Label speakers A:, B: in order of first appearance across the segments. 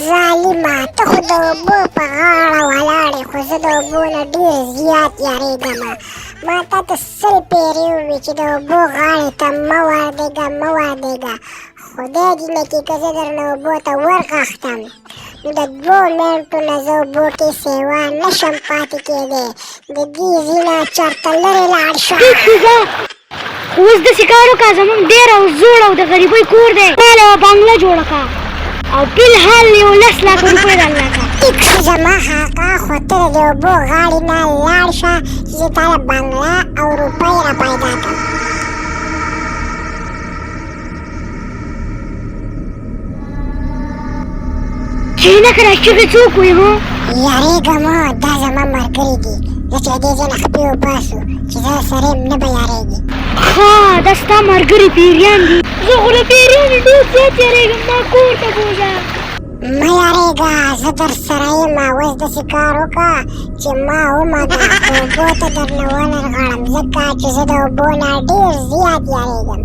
A: ظالمه ته خو د اوبو په غاړه ولاړې خو زه د اوبو نه ډېر زیات یارېږم. ما تا ته 100 پیرې وویې چې د اوبو غاړې ته مه وردېږه. خدای دې نه کړي که زه درنه اوبو ته ورغښتم نو د 2 منټو نه زه اوبو کې سیوا نشم پاتې کېدی. د دې ځای نه چېرته لرې لاړ شه.
B: خو اوس داسې کار وکړه زموږ ډېر او زوړ او د غریبۍ کور دی، ماله یوه بنګله جوړه کړه او فلحال یو 10 لکه روپۍ درله کړه.
A: ټیک شو زما حقه، خو ته د اوبو غاړې نه لاړ شه چې زه تا له بنګله او روپۍ را پیدا کړم.
B: چینکه دا چغې څوک وایي هو؟
A: یارېږم دا زما ملګري دي. زه چې له دې ځای نه خپې وباسو چې زه سره یې نه به یارېږي.
B: ښه دا ستا ملګري پیریان دي. زه خو له پیریانو ډېر زیات یارېږم. ما کور ته بوځه.
A: مه یارېږه زه در سره یم. اوس داسې کار وکړه چې ما ومږه خو اوبو ته درنه ونرغړم ځکه چې زه د اوبو نه ډېر زیات یارېږم.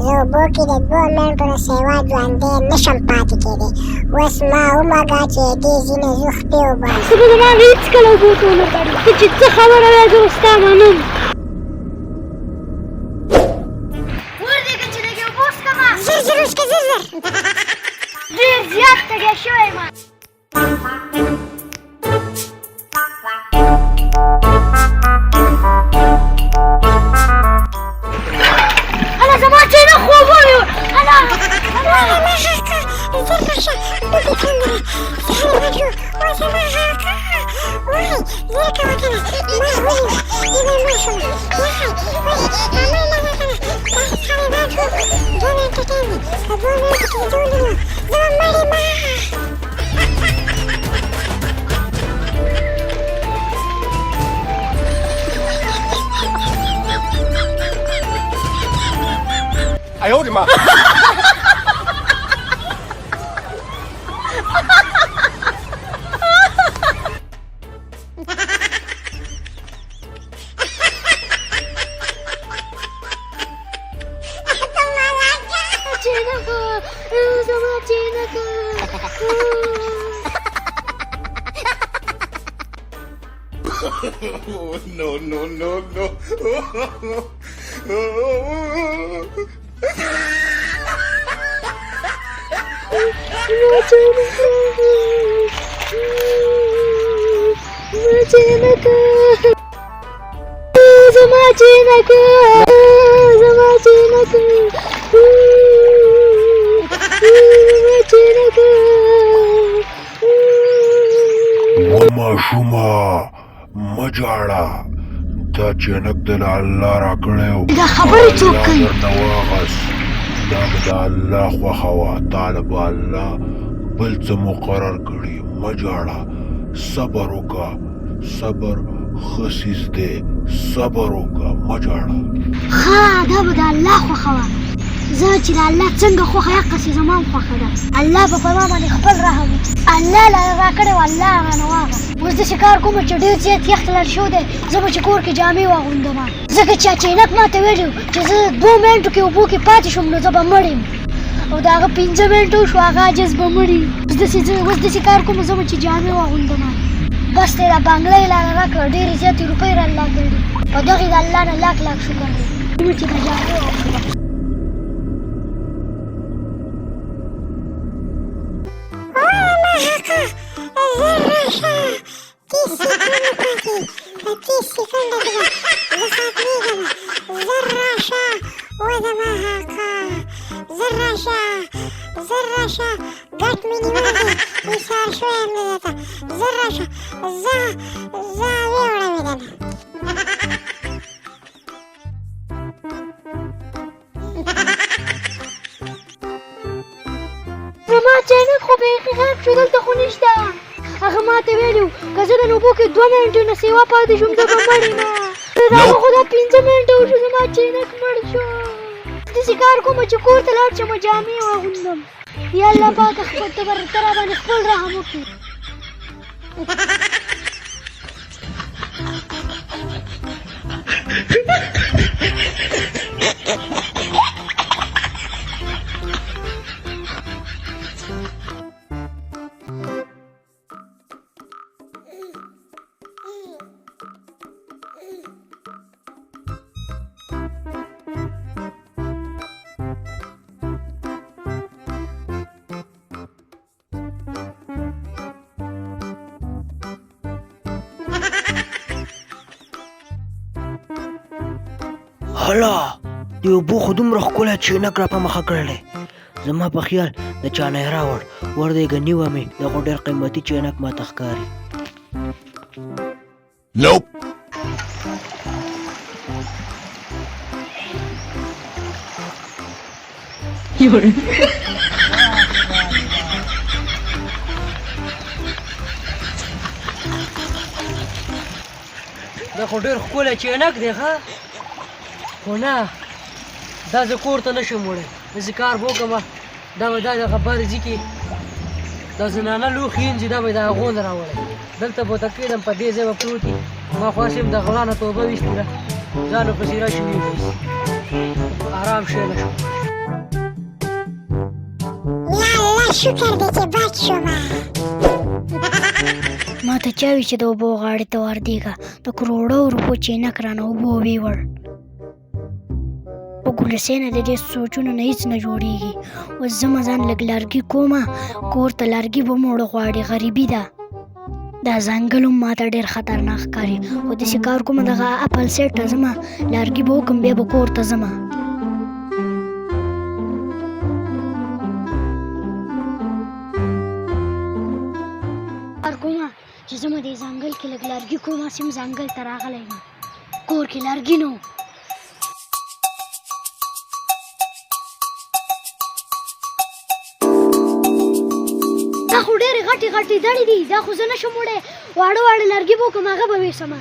A: زه اوبو کې د 2 منټو نه سیوا ژوندی نشم پاتې کېدی. اوس ما ومږه چې دې ځای نه زه خپې وباسم.
B: زه به زما هېڅکله اوبو ته ونه غړم. ته چې څه خبره وایې زه به ستا منم. ورځېږه چې لږ اوبه وڅښمه.
A: زر وڅښه زر.
B: ډېر زیات تږی شوی یم. هله زما چینه خو اوبه ویو. هله
A: زر راشه ډوبې کړم. سهار بجو اوس زما حقه وایي زر کوه که نه ما ونیوه یې مړ شوم. وایي عمل نه وکړه داسې سهار بجو 2 منټه ټایم دی. په 2 منټو کې زه ونیوم زه به مړ یم.
C: 哎呦我的妈！No no no no！
D: وماشوما مجاړه دا چینک دل الله را کړیو.
B: دا خبرې څوک کوي؟
D: درنه واغست دا مې د الله خوښه وه. طالب الله بل څه مقرر کړي. مجاړه صبر وکړه. صبر ښه څیز دی. صبر وکړه مجاړه.
B: ښه دا به د الله خوښه وه. زه چې د الله څنګه خوښه هغسې زما هم خوښه ده. الله به په ما باندې خپل رحم وکړي. الله لاره را کړې وه الله رانه واغست. اوس داسې کار کوم چې ډېر زیات یخ لړ شوی دی. زه به چې کور کې جامې واغوندم ځکه چې چینک ما ته ویلي و چې زه 2 منټو کې اوبو کې پاتې شوم نو زه به مړ یم او د هغه 5 منټو شو هغه عجز به مړ یم. اوس داسې کار کوم زه به چې جامې واغوندم بس دی دا بنګله یې لاره را کړه. ډېرې زیاتې روپۍ را الله کړي. په دغې د الله نه لاک شکر دی چې دا جامې واغوندم.
A: زر راشه 30 سکونډې پاتې. په 30 سکونډه کې به زه ختمېږم. زر راشه و زما حقه. زر راشه ګټ مې نیولی دی. ایسار شوی یم زه درته. زر راشه زه ویوړمېدم.
B: زما چینک خو بیخي غیب شو. دلته خو نشته. هغه ما ته ویلي و که زه د اوبو کې 2 منټو نه سیوا پاتې شوم زه به مړ یم. د هغه خو دا 5 منټه وشو زما چینک مړ شو. داسې کار کوم چې کور ته لاړ شم جامې واغوندم. یا الله پاکه خپل ته را باندې خپل رحم وکړي.
E: هلا د اوبو خو دومره ښکلی چینک را په مخه کړلی زما په خیال د چا نه یې راوړ ورده یې ګني وه مې دا خو ډېر قیمتي چینک ماته ښکاري
C: Nope.
E: دا خو ډېر ښکلی چینک دی ښه خو نه دا زه کور ته نه شم وړی داسې کار به وکړم دا به دا دغه برځي کې دا زنانه لوښي انځي دا به یې د هغو نه راوړی دلته به ورته کښېنم په دې ځای به پروت وي ما خوښ یم د غلا نه توبه ویستې ده ځان ورپسې راشي ویې آرام شیله شو
A: یا الله شکر دی چې بچ شومه
B: ما ته چا وي چې د اوبو غاړې ته وردېږه د کروړو روپو چینک رانه اوبو ویوړ په ګولسۍ نه د دې سوچونو نه هېڅ نه جوړېږي اوس زه ځان لږ لرګي کومه کور ته لرګي به موړه غواړي غریبي ده دا ځنګل هم ما ته ډېر خطرناک ښکاري خو داسې کار کومه دغه اپل سیټ ته ځمه لرګي به وکړم بیا به کور ته ځمه کار کومه چې زما دې ځنګل کې لږ لرګي کومه سیم ځنګل ته راغلی یم کور کې لرګي نه دا خو ډېرې غټې غټې دړې دي دا خو زه نه شم وړی واړه واړه لرګي به وکړم هغه به ویسمه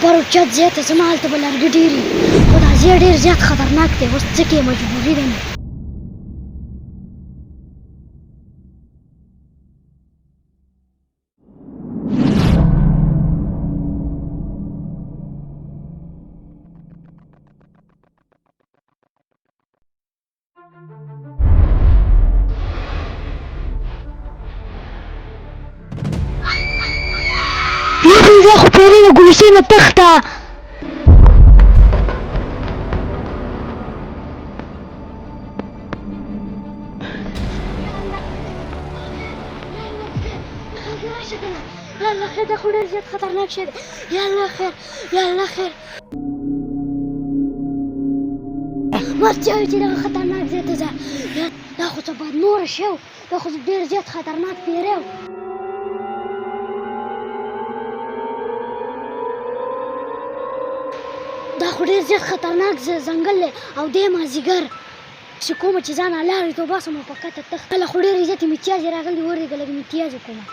B: برو چت زیاته زما هلته به لرګي ډېر وي خو دا ځای ډېر زیات خطرناک دی اوس څه کې مجبوري ده مې دا خو پیرې د ګلوسې نه تښته یا الله خیر دا خو ډېر زیات خطرناک شی دی یا الله خیر یا الله خیر ما ته وایي چې دغه خطرناک ځای ته ځه دا خو څه بدنوره شی و دا خو ډېر زیات خطرناک پیری و دا خو ډېر زیات خطرناک ځنګل دی او دی مازدیګر چې کومه چې ځان لارې ته وباسم او په کته تښت کله خو ډېرې زیاتې متیازې راغلي ورېږه لږ متیازې کومه